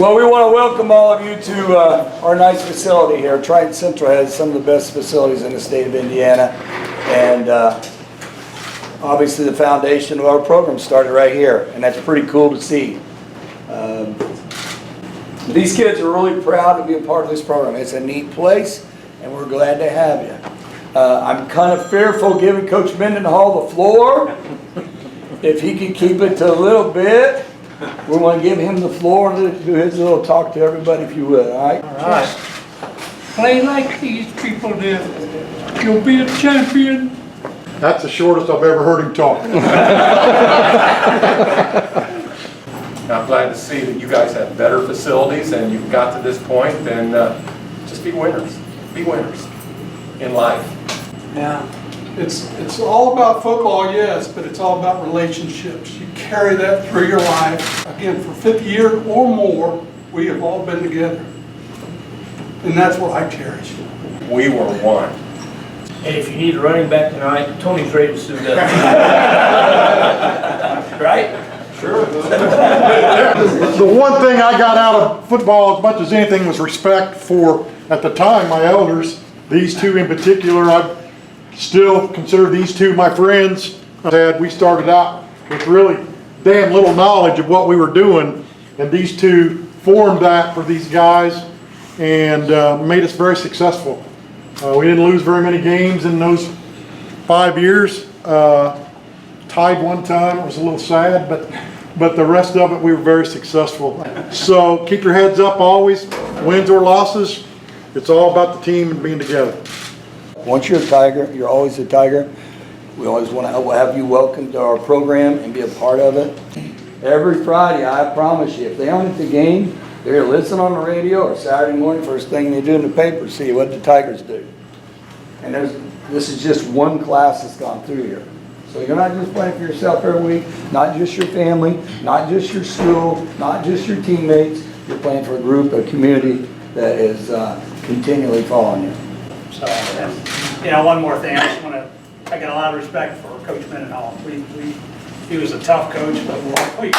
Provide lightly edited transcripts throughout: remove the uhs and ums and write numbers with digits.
Well, we want to welcome all of you to our nice facility here. Triton Central has some of the best facilities in the state of Indiana, and obviously the foundation of our program started right here, and that's pretty cool to see. These kids are really proud to be a part of this program. It's a neat place, and we're glad to have you. I'm kind of fearful giving Coach Mendenhall the floor. If he can keep it to a little bit, we want to give him the floor to do his little talk to everybody, if you would, all right? All right. Play like these people do. You'll be a champion. That's the shortest I've ever heard him talk. I'm glad to see that you guys have better facilities and you've got to this point, and just be winners. Be winners in life. Yeah. It's all about football, yes, but it's all about relationships. You carry that through your life. Again, for 50 years or more, we have all been together. And that's what I cherish. We were one. And if you need a running back tonight, Tony's ready to suit up. Right? Sure. The one thing I got out of football as much as anything was respect for, at the time, my elders. These two in particular, I still consider these two my friends. We started out with really damn little knowledge of what we were doing, and these two formed that for these guys and made us very successful. We didn't lose very many games in those 5 years. Tied one time, it was a little sad, but the rest of it we were very successful. So keep your heads up always, wins or losses. It's all about the team and being together. Once you're a Tiger, you're always a Tiger. We always want to have you welcome to our program and be a part of it. Every Friday, I promise you, if they aren't at the game, they're listening on the radio, or Saturday morning, first thing they do in the paper, see what the Tigers do. And this is just one class that's gone through here. So you're not just playing for yourself every week, not just your family, not just your school, not just your teammates. You're playing for a group, a community that is continually following you. So, one more thing. I got a lot of respect for Coach Mendenhall. He was a tough coach, but we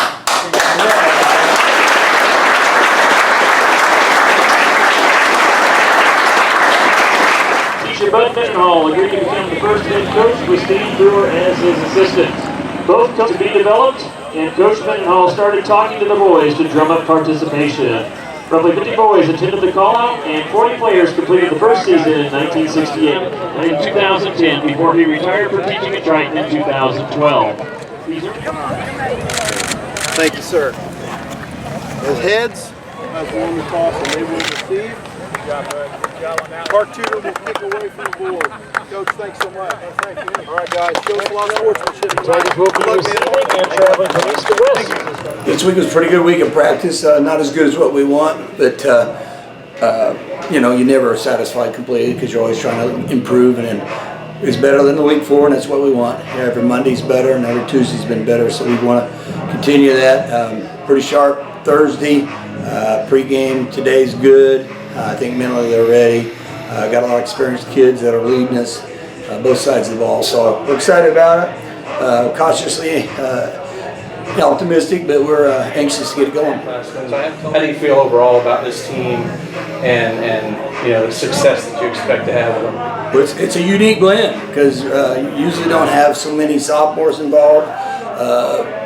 Teacher Bud Mendenhall agreed to become the first head coach with Steve Brewer as his assistant. Both coaches to be developed, and Coach Mendenhall started talking to the boys to drum up participation. Roughly 50 boys attended the call-out, and 40 players completed the first season in 1968 and in 2010 before he retired from teaching at Triton in 2012. Thank you, sir. As heads, has won the toss and they will receive. Park Tudor will pick away from the board. Coach, thanks so much. Thank you. All right, guys, show us a lot of sportsmanship. This week was a pretty good week of practice. Not as good as what we want, but you never are satisfied completely because you're always trying to improve, and it's better than the week before, and that's what we want. Every Monday's better, and every Tuesday's been better, so we want to continue that. Pretty sharp Thursday pregame. Today's good. I think mentally they're ready. Got a lot of experienced kids that are leading us both sides of the ball, so we're excited about it. Cautiously optimistic, but we're anxious to get it going. How do you feel overall about this team and the success that you expect to have with them? Well, it's a unique blend because you usually don't have so many sophomores involved.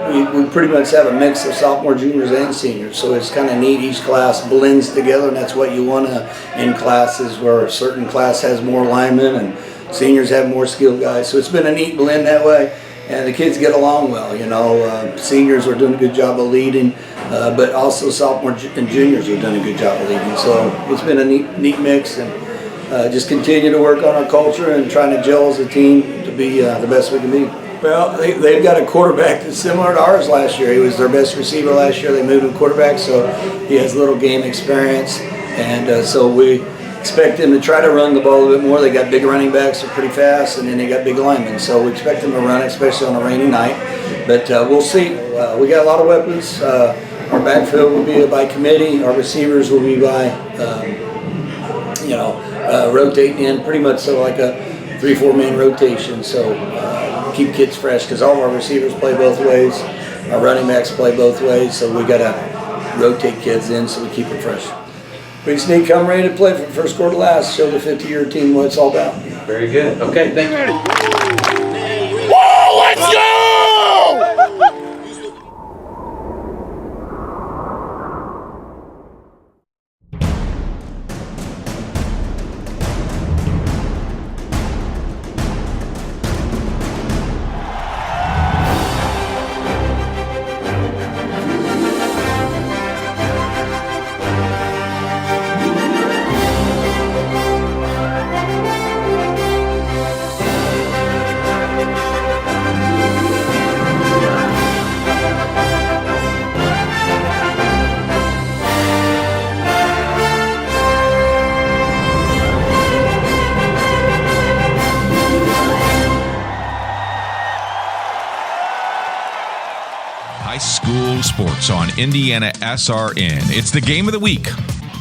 We pretty much have a mix of sophomore, juniors, and seniors, so it's kind of neat. Each class blends together, and that's what you want in classes where a certain class has more linemen and seniors have more skilled guys. So it's been a neat blend that way. And the kids get along well, Seniors are doing a good job of leading, but also sophomore and juniors are doing a good job of leading. So it's been a neat mix, and just continue to work on our culture and trying to gel as a team to be the best we can be. Well, they've got a quarterback that's similar to ours last year. He was their best receiver last year. They moved him quarterback, so he has little game experience, and so we expect them to try to run the ball a little bit more. They got big running backs, they're pretty fast, and then they got big linemen. So we expect them to run it, especially on a rainy night. But we'll see. We got a lot of weapons. Our backfield will be by committee. Our receivers will be by, rotating in pretty much so like a 3-4 man rotation. So keep kids fresh because all of our receivers play both ways. Our running backs play both ways. So we got to rotate kids in so we keep it fresh. We just need to come ready to play from first quarter to last, show the 50-year team what it's all about. Very good. Okay, thank you. Whoa, let's go! High school sports on Indiana SRN. It's the game of the week.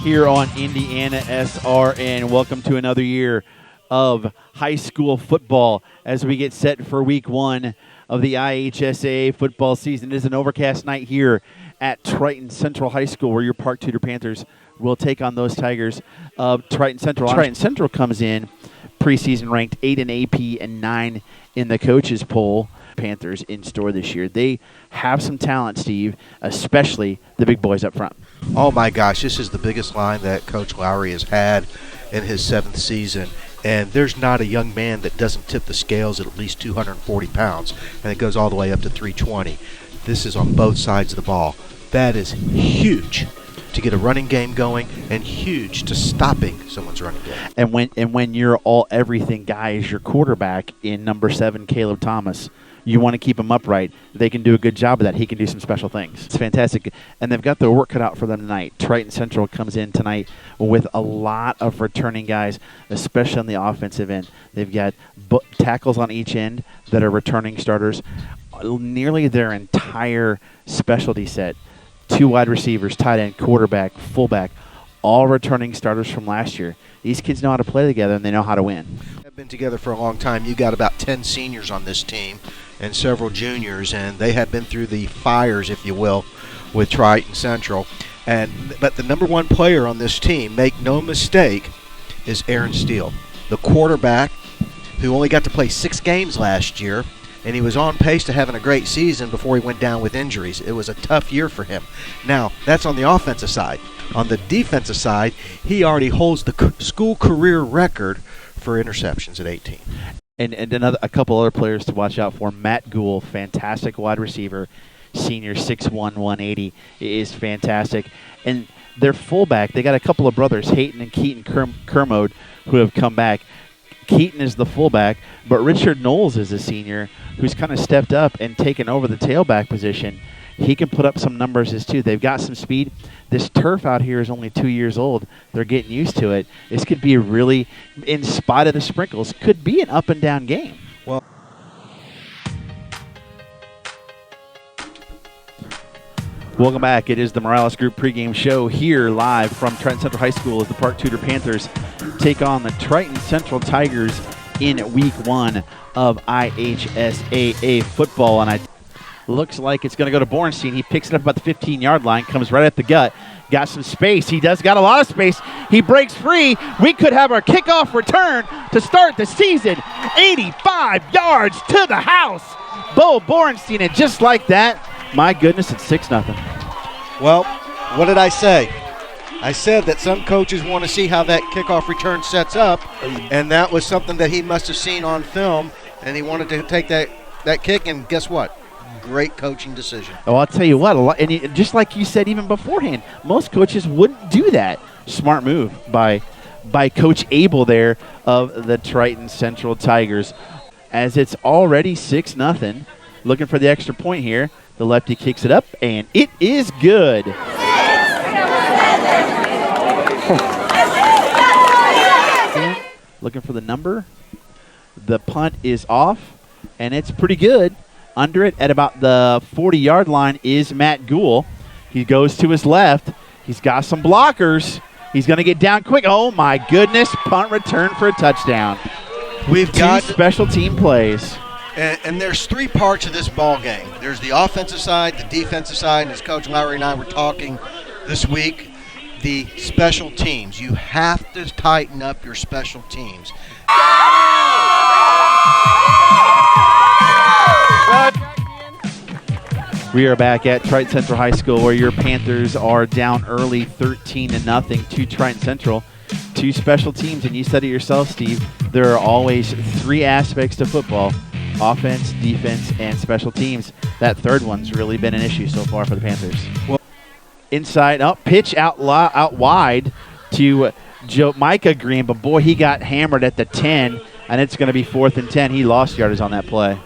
Here on Indiana SRN. Welcome to another year of high school football as we get set for week 1 of the IHSAA football season. It is an overcast night here at Triton Central High School where your Park Tudor Panthers will take on those Tigers of Triton Central. Triton Central comes in preseason ranked 8 in AP and 9 in the coaches poll. Panthers in store this year. They have some talent, Steve, especially the big boys up front. Oh my gosh, this is the biggest line that Coach Lowry has had in his 7th season. And there's not a young man that doesn't tip the scales at least 240 pounds, and it goes all the way up to 320. This is on both sides of the ball. That is huge to get a running game going and huge to stopping someone's running game. And when your all everything guy is your quarterback in number 7, Caleb Thomas, you want to keep him upright. They can do a good job of that. He can do some special things. It's fantastic. And they've got their work cut out for them tonight. Triton Central comes in tonight with a lot of returning guys, especially on the offensive end. They've got tackles on each end that are returning starters. Nearly their entire specialty set. 2 wide receivers, tight end, quarterback, fullback, all returning starters from last year. These kids know how to play together, and they know how to win. They've been together for a long time. You got about 10 seniors on this team and several juniors, and they have been through the fires, if you will, with Triton Central. But the number 1 player on this team, make no mistake, is Aaron Steele, the quarterback who only got to play 6 games last year, and he was on pace to having a great season before he went down with injuries. It was a tough year for him. Now, that's on the offensive side. On the defensive side, he already holds the school career record for interceptions at 18. And a couple other players to watch out for. Matt Gould, fantastic wide receiver, senior, 6'1", 180, is fantastic. And their fullback, they got a couple of brothers, Hayton and Keaton Kermode, who have come back. Keaton is the fullback, but Richard Knowles is a senior who's kind of stepped up and taken over the tailback position. He can put up some numbers as too. They've got some speed. This turf out here is only 2 years old. They're getting used to it. This could be a really, in spite of the sprinkles, could be an up and down game. Well, welcome back. It is the Morales Group pregame show here live from Triton Central High School as the Park Tudor Panthers take on the Triton Central Tigers in week 1 of IHSAA football. And looks like it's going to go to Bornstein. He picks it up about the 15-yard line, comes right at the gut. Got some space. He does got a lot of space. He breaks free. We could have our kickoff return to start the season. 85 yards to the house. Bo Bornstein, and just like that, my goodness, it's 6-0. Well, what did I say? I said that some coaches want to see how that kickoff return sets up, and that was something that he must have seen on film, and he wanted to take that kick, and guess what? Great coaching decision. Oh, I'll tell you what, just like you said even beforehand, most coaches wouldn't do that. Smart move by Coach Abel there of the Triton Central Tigers, as it's already 6-0. Looking for the extra point here. The lefty kicks it up, and it is good. Looking for the number. The punt is off, and it's pretty good. Under it at about the 40-yard line is Matt Gould. He goes to his left. He's got some blockers. He's going to get down quick. Oh, my goodness. Punt return for a touchdown. We've got special team plays. And there's 3 parts of this ball game. There's the offensive side, the defensive side, and as Coach Lowry and I were talking this week, the special teams. You have to tighten up your special teams. We are back at Triton Central High School where your Panthers are down early 13-0 to Triton Central. Two special teams, and you said it yourself, Steve, there are always three aspects to football: offense, defense, and special teams. That third one's really been an issue so far for the Panthers. Well, inside, pitch out wide to Micah Green, but boy, he got hammered at the 10, and it's going to be 4th and 10. He lost yardage on that play.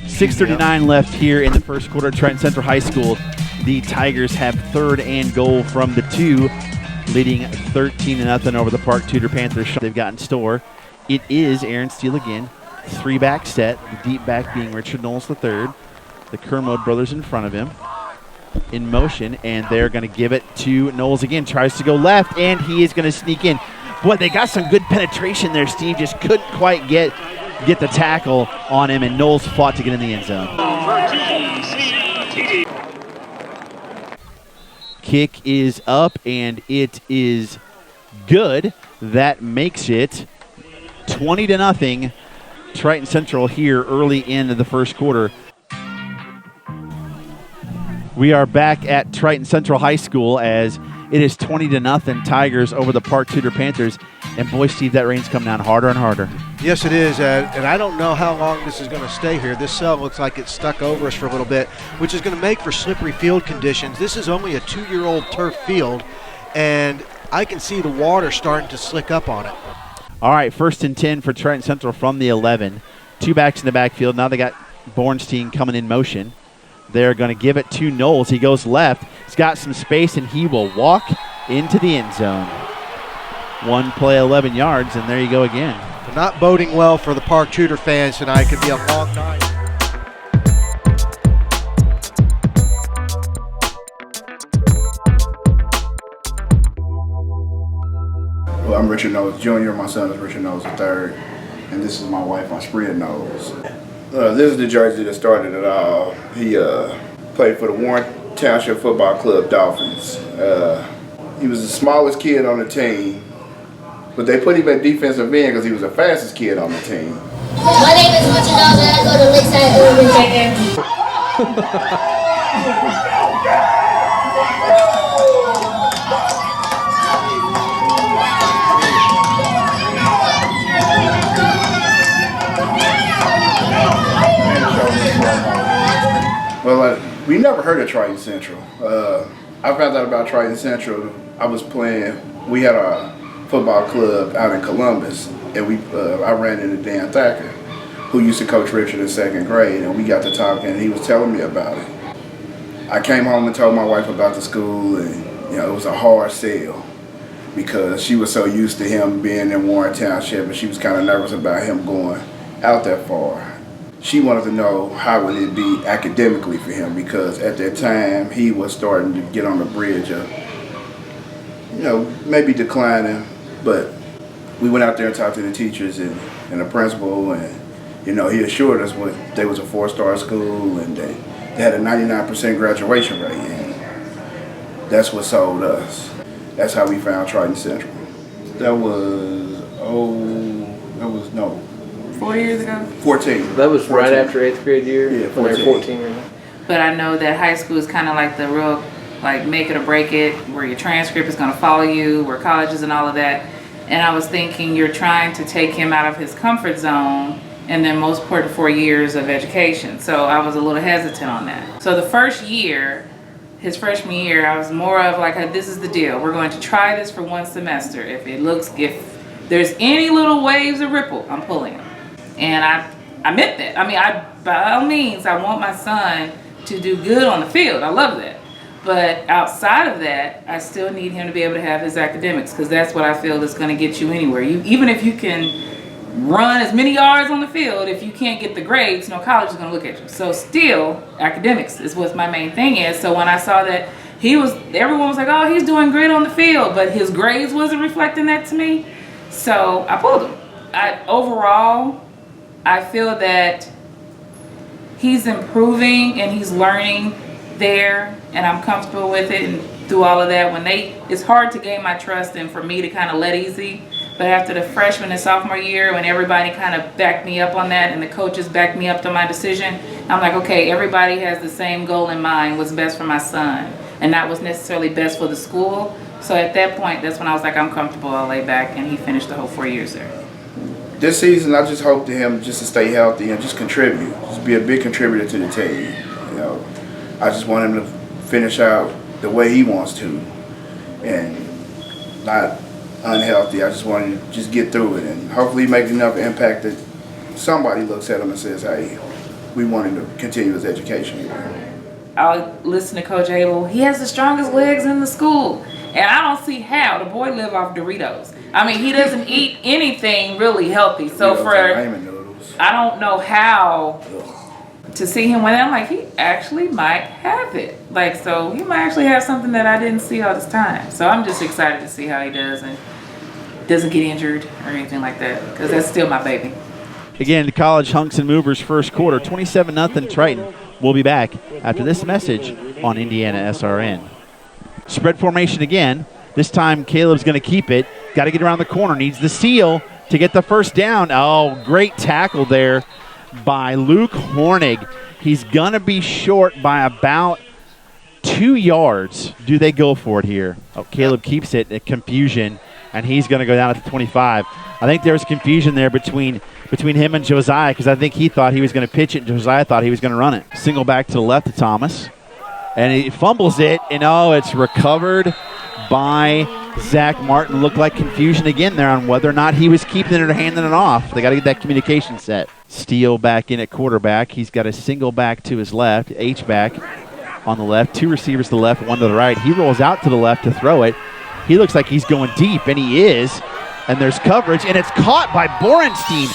6:39 left here in the first quarter at Triton Central High School. The Tigers have 3rd and goal from the 2, leading 13-0 over the Park Tudor Panthers. They've got in store. It is Aaron Steele again. 3-back set, the deep back being Richard Knowles III. The Kermode brothers in front of him. In motion, and they're going to give it to Knowles again. Tries to go left, and he is going to sneak in. Boy, they got some good penetration there, Steve. Just couldn't quite get the tackle on him, and Knowles fought to get in the end zone. Kick is up, and it is good. That makes it 20-0 Triton Central here early in the first quarter. We are back at Triton Central High School as it is 20-0 Tigers over the Park Tudor Panthers. And boy, Steve, that rain's come down harder and harder. Yes, it is, and I don't know how long this is going to stay here. This cell looks like it's stuck over us for a little bit, which is going to make for slippery field conditions. This is only a 2-year-old turf field, and I can see the water starting to slick up on it. All right, 1st and 10 for Triton Central from the 11. 2 backs in the backfield. Now they got Bornstein coming in motion. They're going to give it to Knowles. He goes left. He's got some space, and he will walk into the end zone. One play, 11 yards, and there you go again. Not boding well for the Park Tudor fans tonight. Could be a long night. Well, I'm Richard Knowles Jr. My son is Richard Knowles III, and this is my wife, Spria Knowles. This is the jersey that started it all. He played for the Warren Township Football Club Dolphins. He was the smallest kid on the team, but they put him at defensive end because he was the fastest kid on the team. My name is Richard Knowles and I go to Lakeside Urban Center. Well, we never heard of Triton Central. I found out about Triton Central. I was playing, we had a football club out in Columbus, and I ran into Dan Thacker, who used to coach Richard in 2nd grade, and we got to talking, and he was telling me about it. I came home and told my wife about the school, and it was a hard sell because she was so used to him being in Warren Township, and she was kind of nervous about him going out that far. She wanted to know how would it be academically for him, because at that time he was starting to get on the bridge of, maybe declining. But we went out there and talked to the teachers and the principal, and he assured us they was a 4-star school and they had a 99% graduation rate, and that's what sold us. That's how we found Triton Central. That was 4 years ago? 14. That was 14. right after 8th grade year? Yeah, 14. When they were 14 years old. But I know that high school is kind of like the real, make it or break it, where your transcript is going to follow you, where colleges and all of that. And I was thinking you're trying to take him out of his comfort zone and then most important 4 years of education. So I was a little hesitant on that. So the first year, his freshman year, I was more of this is the deal. We're going to try this for 1 semester. If there's any little waves of ripple, I'm pulling him. And I meant that. By all means, I want my son to do good on the field. I love that. But outside of that, I still need him to be able to have his academics, because that's what I feel is going to get you anywhere. Even if you can run as many yards on the field, if you can't get the grades, no college is going to look at you. So still, academics is what my main thing is. So when I saw that everyone was like, oh, he's doing great on the field, but his grades wasn't reflecting that to me. So I pulled him. Overall, I feel that he's improving and he's learning there, and I'm comfortable with it. And through all of that, it's hard to gain my trust and for me to kind of let easy. But after the freshman and sophomore year, when everybody kind of backed me up on that and the coaches backed me up to my decision, I'm like, okay, everybody has the same goal in mind, what's best for my son. And that was necessarily best for the school. So at that point, that's when I was like, I'm comfortable, I'll lay back, and he finished the whole 4 years there. This season, I just hope to him just to stay healthy and just contribute, just be a big contributor to the team. You know, I just want him to finish out the way he wants to, and not unhealthy. I just want him to just get through it, and hopefully make enough impact that somebody looks at him and says, "Hey, we want him to continue his education." I'll listen to Coach Abel. He has the strongest legs in the school. And I don't see how. The boy live off Doritos. I mean, he doesn't eat anything really healthy. So I don't know how to see him when I'm like, he actually might have it. Like, so he might actually have something that I didn't see all this time. So I'm just excited to see how he does and doesn't get injured or anything like that, because that's still my baby. Again, the College Hunks and Movers first quarter, 27-0 Triton. We'll be back after this message on Indiana SRN. Spread formation again. This time Caleb's going to keep it. Got to get around the corner. Needs the seal to get the first down. Oh, great tackle there by Luke Hornig. He's going to be short by about 2 yards. Do they go for it here? Oh, Caleb keeps it at confusion, and he's going to go down at the 25. I think there's confusion there between him and Josiah, because I think he thought he was going to pitch it and Josiah thought he was going to run it. Single back to the left of Thomas. And he fumbles it, and it's recovered by Zach Martin. Looked like confusion again there on whether or not he was keeping it or handing it off. They got to get that communication set. Steele back in at quarterback. He's got a single back to his left, H-back on the left. 2 receivers to the left, 1 to the right. He rolls out to the left to throw it. He looks like he's going deep, and he is. And there's coverage, and it's caught by Borenstein.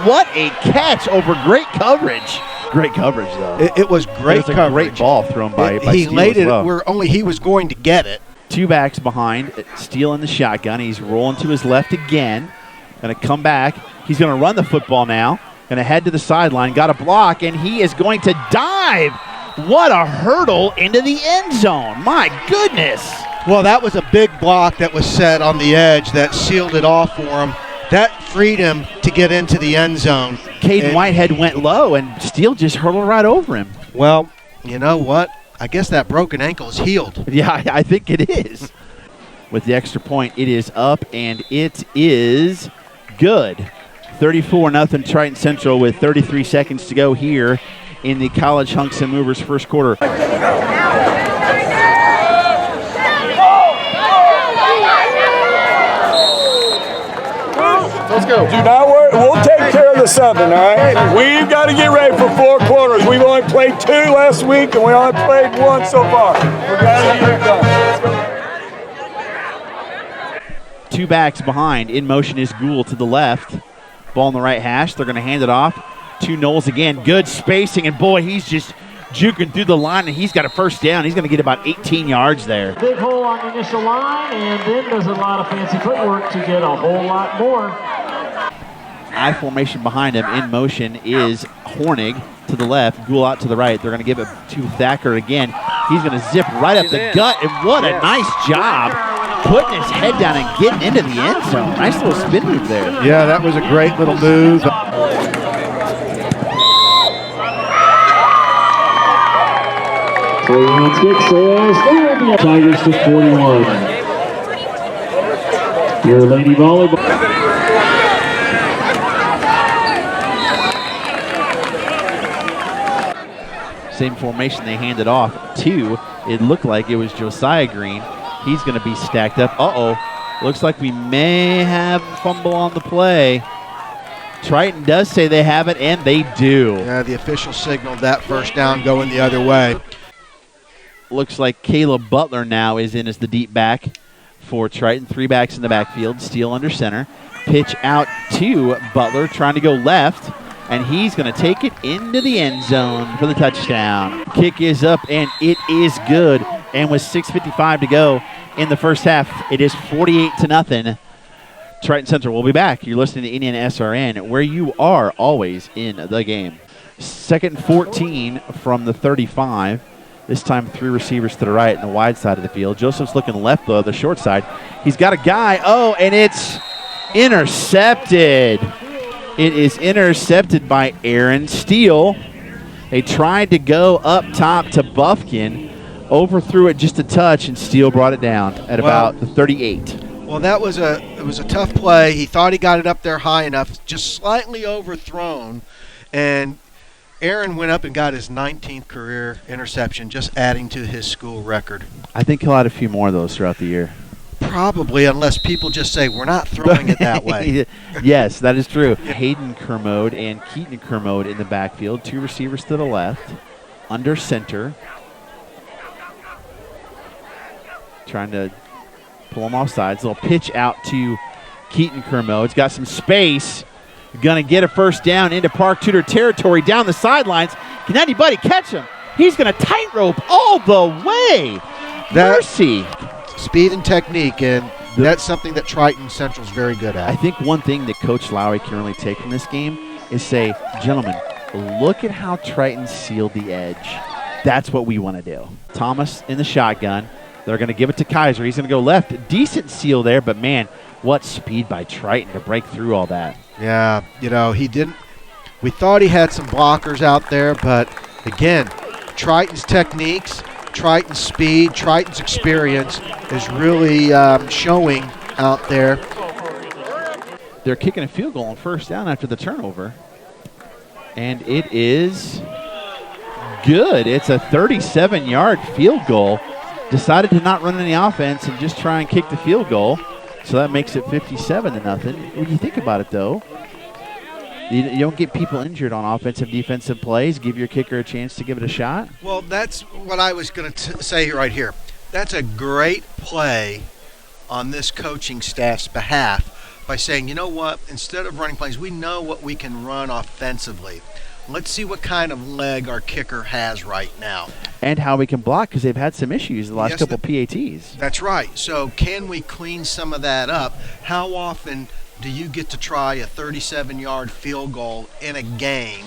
What a catch over great coverage. Great coverage, though. It was great coverage. A great ball thrown by He Steele laid as it well. where only he was going to get it. 2 backs behind. Steele in the shotgun. He's rolling to his left again. Going to come back. He's going to run the football now. Going to head to the sideline. Got a block, and he is going to dive. What a hurdle into the end zone. My goodness. Well, that was a big block that was set on the edge that sealed it off for him. That freed him to get into the end zone. Caden Whitehead went low, and Steele just hurtled right over him. Well, you know what? I guess that broken ankle is healed. Yeah, I think it is. With the extra point, it is up, and it is good. 34-0 Triton Central with 33 seconds to go here in the College Hunks and Movers first quarter. Let's go. Do not worry. We'll take care of the Southern, all right? We've got to get ready for 4 quarters. We've only played 2 last week, and we only played 1 so far. We've got to get it done. Let's go. 2 backs behind. In motion is Gould to the left. Ball in the right hash. They're going to hand it off to Knowles again. Good spacing, and boy, he's just juking through the line, and he's got a first down. He's going to get about 18 yards there. Big hole on the initial line, and then does a lot of fancy footwork to get a whole lot more. I formation behind him. In motion is Hornig to the left, Gould out to the right. They're going to give it to Thacker again. He's going to zip right up the gut, and what a nice job putting his head down and getting into the end zone. Nice little spin move there. Yeah, that was a great little move. Tigers to 41. Your Lady Volleyball. Same formation they handed off to. It looked like it was Josiah Green. He's going to be stacked up. Looks like we may have a fumble on the play. Triton does say they have it, and they do. Yeah, the official signaled that first down going the other way. Looks like Caleb Butler now is in as the deep back for Triton. 3 backs in the backfield. Steele under center. Pitch out to Butler, trying to go left, and he's going to take it into the end zone for the touchdown. Kick is up, and it is good. And with 6:55 to go in the first half, it is 48-0. Triton Central will be back. You're listening to Indiana SRN, where you are always in the game. 2nd and 14 from the 35. This time 3 receivers to the right and the wide side of the field. Joseph's looking left, though, the short side. He's got a guy. Oh, and it's intercepted. It is intercepted by Aaron Steele. They tried to go up top to Buffkin, overthrew it just a touch, and Steele brought it down at about the 38. Well, it was a tough play. He thought he got it up there high enough, just slightly overthrown, and Aaron went up and got his 19th career interception, just adding to his school record. I think he'll add a few more of those throughout the year. Probably, unless people just say, we're not throwing it that way. Yes, that is true. Hayden Kermode and Keaton Kermode in the backfield. 2 receivers to the left. Under center. Trying to pull them off sides. Little pitch out to Keaton Kermode. He's got some space. Going to get a first down into Park Tudor territory down the sidelines. Can anybody catch him? He's going to tightrope all the way. Mercy. Speed and technique, and that's something that Triton Central's very good at. I think one thing that Coach Lowry can really take from this game is say, gentlemen, look at how Triton sealed the edge. That's what we want to do. Thomas in the shotgun. They're going to give it to Kaiser. He's going to go left. Decent seal there, but man, what speed by Triton to break through all that. Yeah, he didn't. We thought he had some blockers out there, but again, Triton's techniques, Triton's speed, Triton's experience is really showing out there. They're kicking a field goal on first down after the turnover, and it is good. It's a 37-yard field goal. Decided to not run any offense and just try and kick the field goal. So that makes it 57-0. When you think about it, though, you don't get people injured on offensive, defensive plays. Give your kicker a chance to give it a shot. Well, that's what I was going to say right here. That's a great play on this coaching staff's behalf by saying, you know what, instead of running plays, we know what we can run offensively. Let's see what kind of leg our kicker has right now. And how we can block, because they've had some issues the last couple PATs. That's right. So can we clean some of that up? How often do you get to try a 37-yard field goal in a game,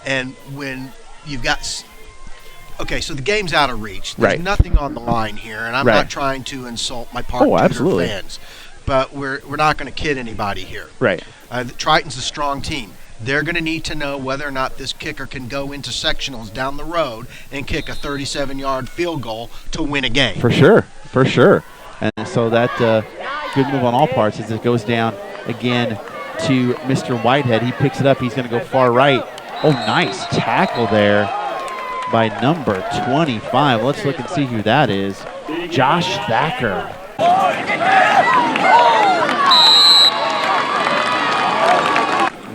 and when you've got – okay, so the game's out of reach. There's nothing on the line here, and I'm not trying to insult my Park Tudor fans. But we're not going to kid anybody here. Right. Triton's a strong team. They're going to need to know whether or not this kicker can go into sectionals down the road and kick a 37-yard field goal to win a game. For sure, for sure. And so that good move on all parts as it goes down again to Mr. Whitehead. He picks it up. He's going to go far right. Oh, nice tackle there by number 25. Let's look and see who that is. Josh Thacker.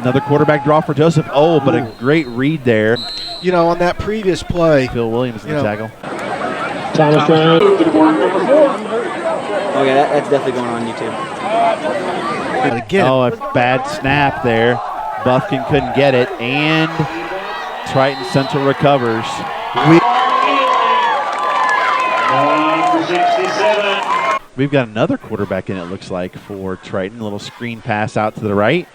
Another quarterback draw for Joseph. Oh, but a great read there. On that previous play. Phil Williams in the tackle. Thomas Brown. Okay, that's definitely going on YouTube. But again. Oh, a bad snap there. Buffkin couldn't get it, and Triton Central recovers. We've got another quarterback in, it looks like, for Triton. A little screen pass out to the right.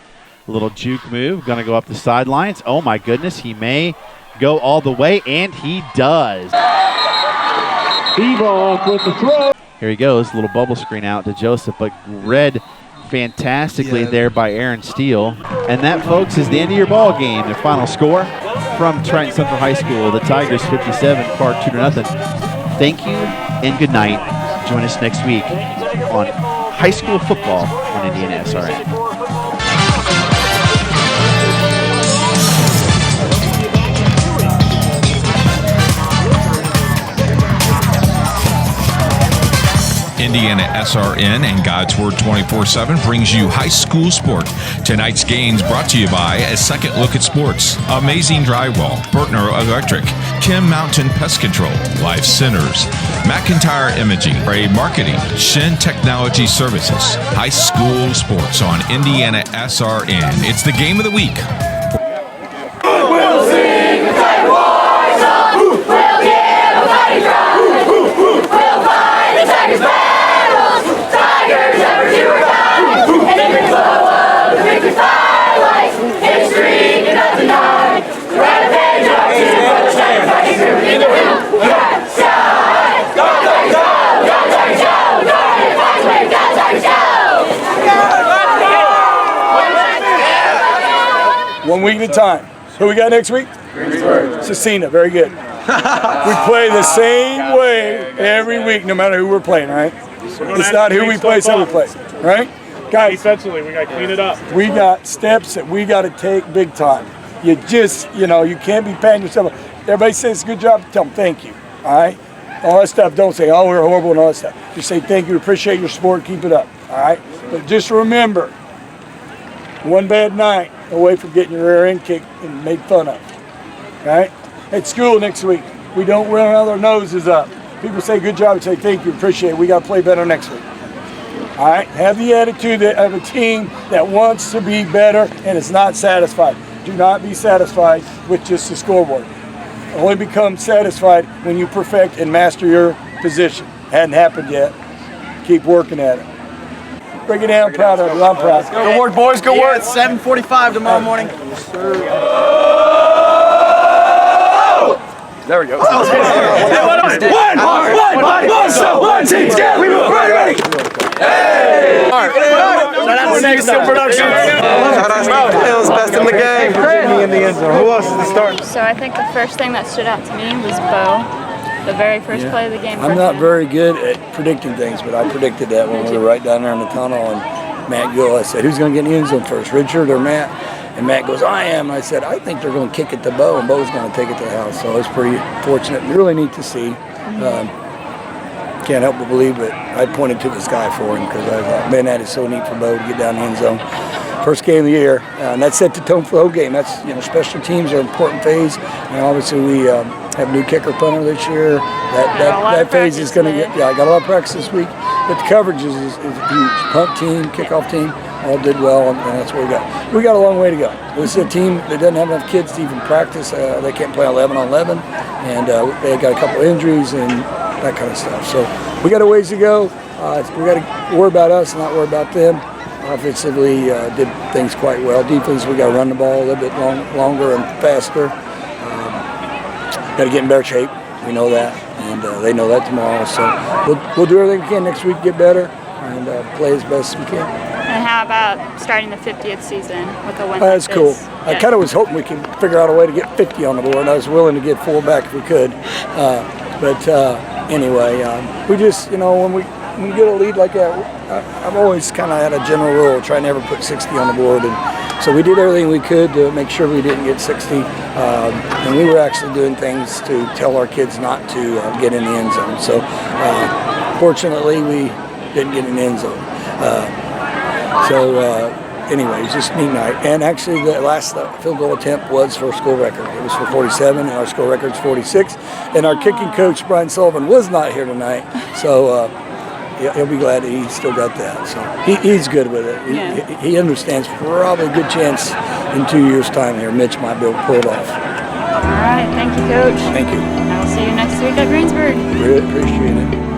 A little juke move, going to go up the sidelines. Oh my goodness, he may go all the way, and he does. Bebop with the throw. Here he goes, little bubble screen out to Joseph, but read fantastically there by Aaron Steele. And that, folks, is the end of your ball game. The final score from Triton Central High School, the Tigers 57, Park Tudor 0. Thank you and good night. Join us next week on high school football on Indiana SRN. Indiana SRN and God's Word 24/7 brings you high school sport. Tonight's games brought to you by A Second Look at Sports, Amazing Drywall, Bertner Electric, Kim Mountain Pest Control, Life Centers, McIntyre Imaging, Ray Marketing, Shin Technology Services. High school sports on Indiana SRN. It's the game of the week. We'll sing the tiger war song. We'll give a fighting drum. We'll fight the tiger's battles. Tigers ever do or die. And in the glow of the victory firelight, history cannot deny. The right of edge of for the Tigers fighting through in the room. 1 week at a time. Who we got next week? Cecina, very good. We play the same way every week, no matter who we're playing, right? It's not who we play, it's how we play, right? Guys, defensively, we got to clean it up. we got steps that we got to take big time. You just, you can't be patting yourself. Everybody says good job, tell them thank you, all right? All that stuff, don't say, oh, we're horrible and all that stuff. Just say thank you, appreciate your support, keep it up, all right? But just remember, one bad night away from getting your rear end kicked and made fun of, all right? At school next week, we don't run our noses up. People say good job, we say thank you, appreciate it. We got to play better next week. All right, have the attitude of a team that wants to be better and is not satisfied. Do not be satisfied with just the scoreboard. Only become satisfied when you perfect and master your position. Hadn't happened yet. Keep working at it. Break it down, proud of it. I'm proud. Go work, boys, go work. It's 7:45 tomorrow morning. There we go. One team, together we move. Ready. Hey! Shout out to Next Steel Production. Shout out to Hills, best in the game. In the end zone. Who else is the starter? So I think the first thing that stood out to me was Bo. The very first play of the game. I'm not very good at predicting things, but I predicted that when we were right down there in the tunnel. And Matt Gill, I said, who's going to get in the end zone first, Richard or Matt? And Matt goes, I am. I said, I think they're going to kick it to Bo, and Bo's going to take it to the house. So it's pretty fortunate. Really neat to see. Can't help but believe it. I pointed to the sky for him because I thought, man, that is so neat for Bo to get down the end zone. First game of the year, and that set the tone for the whole game. That's, special teams are an important phase. And obviously we have a new kicker punter this year. That phase is going to get, I got a lot of practice this week. But the coverage is huge. Punt team, kickoff team, all did well, and that's what we got. We got a long way to go. This is a team that doesn't have enough kids to even practice. They can't play 11 on 11, and they got a couple injuries and that kind of stuff. So we got a ways to go. We got to worry about us, not worry about them. Offensively, did things quite well. Defense, we got to run the ball a little bit longer and faster. Got to get in better shape. We know that, and they know that tomorrow. So we'll do everything we can next week, get better, and play as best as we can. And how about starting the 50th season with a win? That's like cool. this? I kind of was hoping we could figure out a way to get 50 on the board. I was willing to get 4 back if we could. Anyway, we just, when we get a lead like that, I've always kind of had a general rule, try never put 60 on the board. And so we did everything we could to make sure we didn't get 60. And we were actually doing things to tell our kids not to get in the end zone. So fortunately, we didn't get in the end zone. Anyway, it was just a neat night. And actually, the last field goal attempt was for school record. It was for 47, and our school record's 46. And our kicking coach, Brian Sullivan, was not here tonight. So he'll be glad that he still got that. So he's good with it. He understands probably a good chance in 2 years' time here, Mitch might be able to pull it off. All right. Thank you, Coach. Thank you. I will see you next week at Greensburg. Really appreciate it.